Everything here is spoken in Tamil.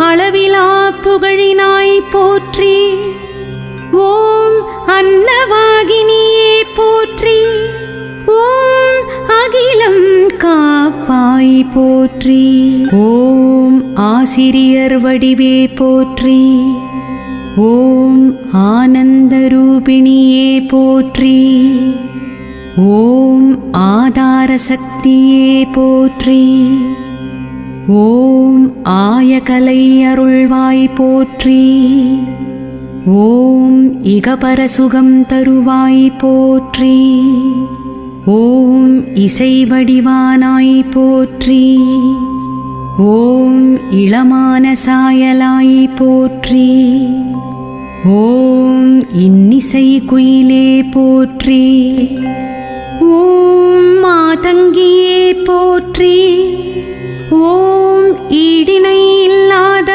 அளவிலா புகழினாய் போற்றி. ஓம் அன்னவாகினியே போற்றி. ஓம் அகிலம் காப்பாய் போற்றி. ஓம் ஆசிரியர் வடிவே போற்றி. ஓம் ஆனந்த ரூபிணியே போற்றி. ஓம் ஆதார சக்தியே போற்றி. ஓம் ஆயகலை அருள்வாய் போற்றி. ஓம் இகபர சுகம் தருவாய் போற்றி. ஓம் இசை வடிவானாய் போற்றி. ஓம் இளமான சாயலாய் போற்றி. ஓம் இன்னிசை குயிலே போற்றி. ஓம் மாதங்கியே போற்றி. ஓம் ஈடினை இல்லாத